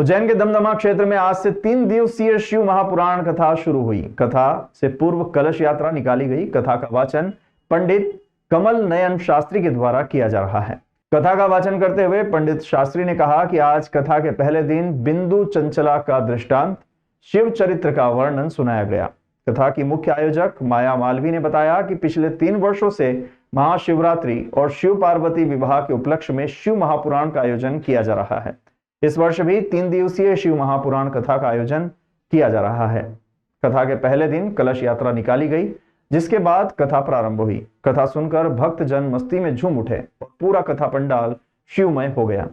उज्जैन के दमदमा क्षेत्र में आज से 3 दिवसीय शिव महापुराण कथा शुरू हुई। कथा से पूर्व कलश यात्रा निकाली गई। कथा का वाचन पंडित कमल नयन शास्त्री के द्वारा किया जा रहा है। कथा का वाचन करते हुए पंडित शास्त्री ने कहा कि आज कथा के पहले दिन बिंदु चंचला का दृष्टांत, शिव चरित्र का वर्णन सुनाया गया। कथा की मुख्य आयोजक माया मालवी ने बताया कि पिछले 3 वर्षों से महाशिवरात्रि और शिव पार्वती विवाह के उपलक्ष्य में शिव महापुराण का आयोजन किया जा रहा है। इस वर्ष भी 3 दिवसीय शिव महापुराण कथा का आयोजन किया जा रहा है। कथा के पहले दिन कलश यात्रा निकाली गई, जिसके बाद कथा प्रारंभ हुई। कथा सुनकर भक्त जन मस्ती में झूम उठे और पूरा कथा पंडाल शिवमय हो गया।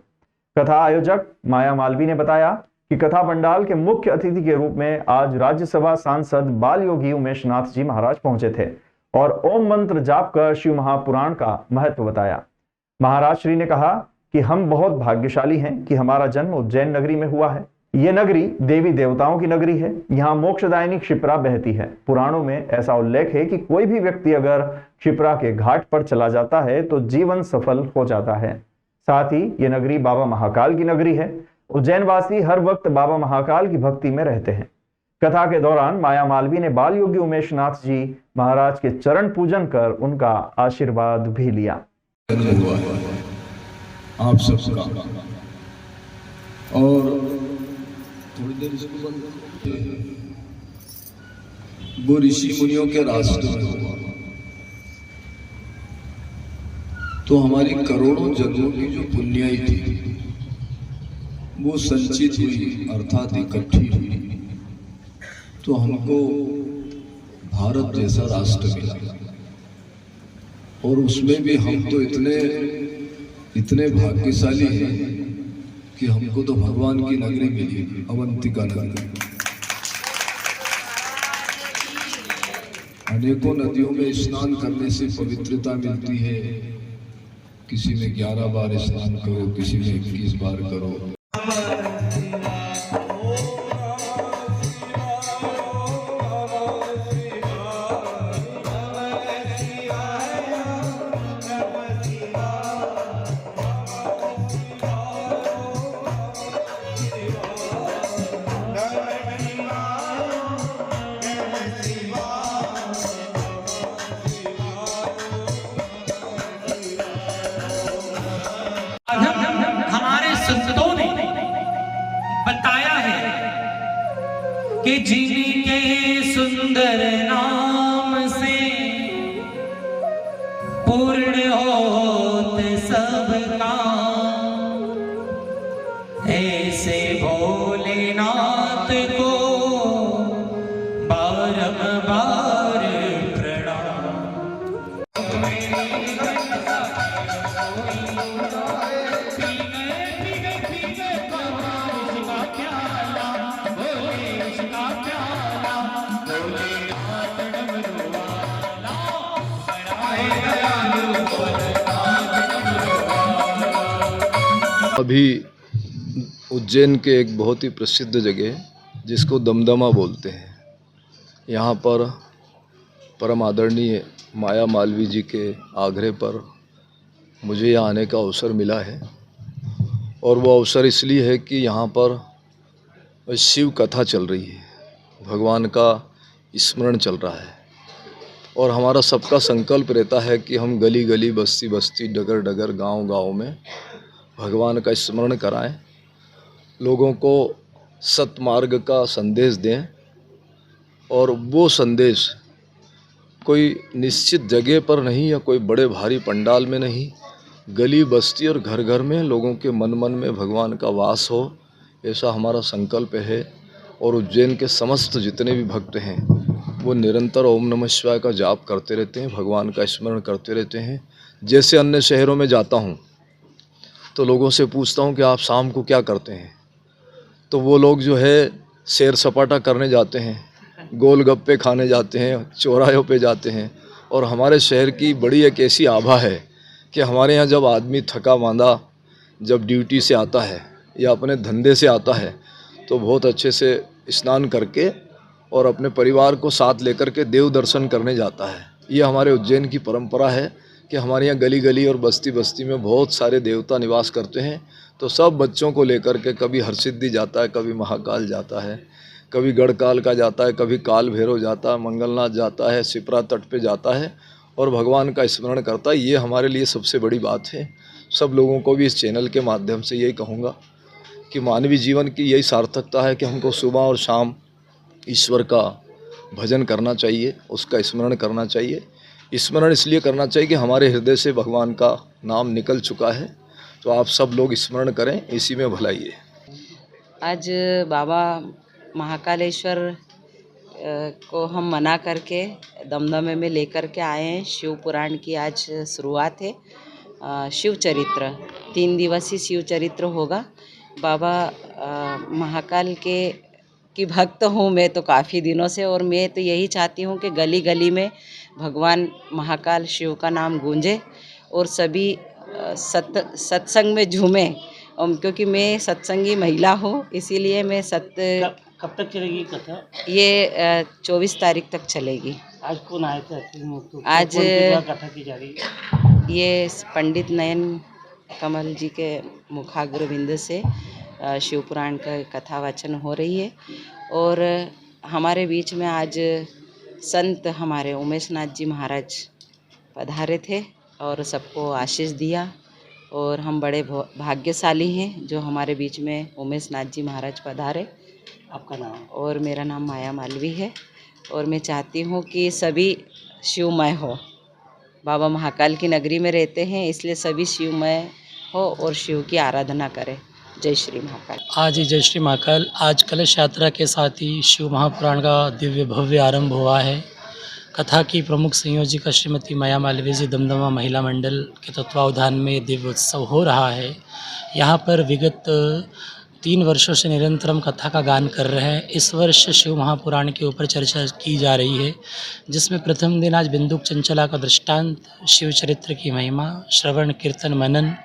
कथा आयोजक माया मालवी ने बताया कि कथा पंडाल के मुख्य अतिथि के रूप में आज राज्यसभा सांसद बाल योगी उमेश नाथ जी महाराज पहुंचे थे और ओम मंत्र जाप कर शिव महापुराण का महत्व बताया। महाराज श्री ने कहा कि हम बहुत भाग्यशाली हैं कि हमारा जन्म उज्जैन नगरी में हुआ है। ये नगरी देवी देवताओं की नगरी है। यहाँ मोक्षदायिनी क्षिप्रा बहती है। पुराणों में ऐसा उल्लेख है कि कोई भी व्यक्ति अगर क्षिप्रा के घाट पर चला जाता है तो जीवन सफल हो जाता है। साथ ही ये नगरी बाबा महाकाल की नगरी है। उज्जैन वासी हर वक्त बाबा महाकाल की भक्ति में रहते हैं। कथा के दौरान माया मालवी ने बाल योगी उमेश नाथ जी महाराज के चरण पूजन कर उनका आशीर्वाद भी लिया। आप सबका और थोड़ी देर इसको बंद करो। वो ऋषि मुनियों के रास्ते में हुआ तो हमारी करोड़ों जन्मों की जो पुण्याई थी वो संचित हुई, अर्थात इकट्ठी हुई, तो हमको भारत जैसा राष्ट्र मिला। और उसमें भी हम तो इतने भाग्यशाली हैं कि हमको तो भगवान की नगरी मिली, अवंतिका नगरी। अनेकों नदियों में स्नान करने से पवित्रता मिलती है। किसी में 11 बार स्नान करो, किसी में 21 बार करो। हमारे संतों ने बताया है कि जिनके सुंदर नाम से पूर्ण होत सब काम, ऐसे भोलेनाथ को बारंबार प्रणाम। अभी उज्जैन के एक बहुत ही प्रसिद्ध जगह जिसको दमदमा बोलते हैं, यहाँ पर परम आदरणीय माया मालवी जी के आग्रह पर मुझे यहाँ आने का अवसर मिला है। और वो अवसर इसलिए है कि यहाँ पर शिव कथा चल रही है, भगवान का स्मरण चल रहा है। और हमारा सबका संकल्प रहता है कि हम गली गली, बस्ती बस्ती, डगर डगर, गांव गांव में भगवान का स्मरण कराएं, लोगों को सतमार्ग का संदेश दें। और वो संदेश कोई निश्चित जगह पर नहीं या कोई बड़े भारी पंडाल में नहीं, गली बस्ती और घर घर में लोगों के मन मन में भगवान का वास हो, ऐसा हमारा संकल्प है। और उज्जैन के समस्त जितने भी भक्त हैं वो निरंतर ओम नमः शिवाय का जाप करते रहते हैं, भगवान का स्मरण करते रहते हैं। जैसे अन्य शहरों में जाता हूँ तो लोगों से पूछता हूँ कि आप शाम को क्या करते हैं, तो वो लोग जो है सैर सपाटा करने जाते हैं, गोलगप्पे खाने जाते हैं, चौराहों पे जाते हैं। और हमारे शहर की बड़ी एक ऐसी आभा है कि हमारे यहाँ जब आदमी थका मांदा जब ड्यूटी से आता है या अपने धंधे से आता है तो बहुत अच्छे से स्नान करके और अपने परिवार को साथ लेकर के देव दर्शन करने जाता है। ये हमारे उज्जैन की परंपरा है कि हमारे यहाँ गली गली और बस्ती बस्ती में बहुत सारे देवता निवास करते हैं। तो सब बच्चों को लेकर के कभी हरसिद्धि जाता है, कभी महाकाल जाता है, कभी गढ़काल का जाता है, कभी काल भैरव जाता है, मंगलनाथ जाता है, सिपरा तट पे जाता है और भगवान का स्मरण करता है। ये हमारे लिए सबसे बड़ी बात है। सब लोगों को भी इस चैनल के माध्यम से यही कहूँगा कि मानवीय जीवन की यही सार्थकता है कि हमको सुबह और शाम ईश्वर का भजन करना चाहिए, उसका स्मरण करना चाहिए। स्मरण इसलिए करना चाहिए कि हमारे हृदय से भगवान का नाम निकल चुका है। तो आप सब लोग स्मरण करें, इसी में भलाई है। आज बाबा महाकालेश्वर को हम मना करके दमदमे में लेकर के आए हैं। शिव पुराण की आज शुरुआत है। शिव चरित्र 3 दिवसीय शिव चरित्र होगा। बाबा महाकाल की भक्त हूँ मैं तो काफ़ी दिनों से, और मैं तो यही चाहती हूँ कि गली गली में भगवान महाकाल शिव का नाम गूंजे और सभी सत्संग में झूमें। क्योंकि मैं सत्संगी महिला हूँ, इसीलिए मैं कब तक चलेगी कथा? ये 24 तारीख तक चलेगी। आज कौन आए थे? आज कौन सी जगह कथा की जा रही है? ये पंडित नयन कमल जी के मुखाग्रविंद से शिव पुराण का कथा वाचन हो रही है। और हमारे बीच में आज संत हमारे उमेश नाथ जी महाराज पधारे थे और सबको आशीष दिया, और हम बड़े भाग्यशाली हैं जो हमारे बीच में उमेश नाथ जी महाराज पधारे। आपका नाम? और मेरा नाम माया मालवी है, और मैं चाहती हूँ कि सभी शिवमय हो। बाबा महाकाल की नगरी में रहते हैं, इसलिए सभी शिवमय हो और शिव की आराधना करें। जय श्री महाकाल। आज ही जय श्री महाकाल। आज कलश यात्रा के साथ ही शिव महापुराण का दिव्य भव्य आरंभ हुआ है। कथा की प्रमुख संयोजिका श्रीमती माया मालवीय जी दमदमा महिला मंडल के तत्वावधान में दिव्य उत्सव हो रहा है। यहाँ पर विगत 3 वर्षों से निरंतर हम कथा का गान कर रहे हैं। इस वर्ष शिव महापुराण के ऊपर चर्चा की जा रही है, जिसमें प्रथम दिन आज बिंदुक चंचला का दृष्टांत, शिव चरित्र की महिमा, श्रवण कीर्तन मनन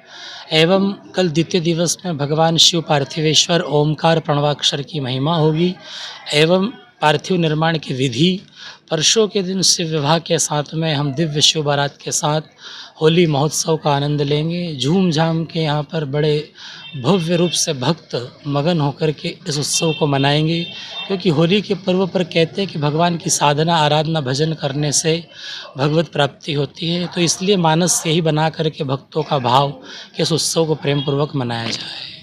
एवं कल द्वितीय दिवस में भगवान शिव पार्थिवेश्वर ओमकार प्रणवाक्षर की महिमा होगी एवं पार्थिव निर्माण की विधि। परसों के दिन शिव विवाह के साथ में हम दिव्य शिव बारात के साथ होली महोत्सव का आनंद लेंगे। झूम झाम के यहाँ पर बड़े भव्य रूप से भक्त मगन होकर के इस उत्सव को मनाएंगे, क्योंकि होली के पर्व पर कहते हैं कि भगवान की साधना आराधना भजन करने से भगवत प्राप्ति होती है। तो इसलिए मानस यही बना करके भक्तों का भाव कि इस उत्सव को प्रेम पूर्वक मनाया जाए।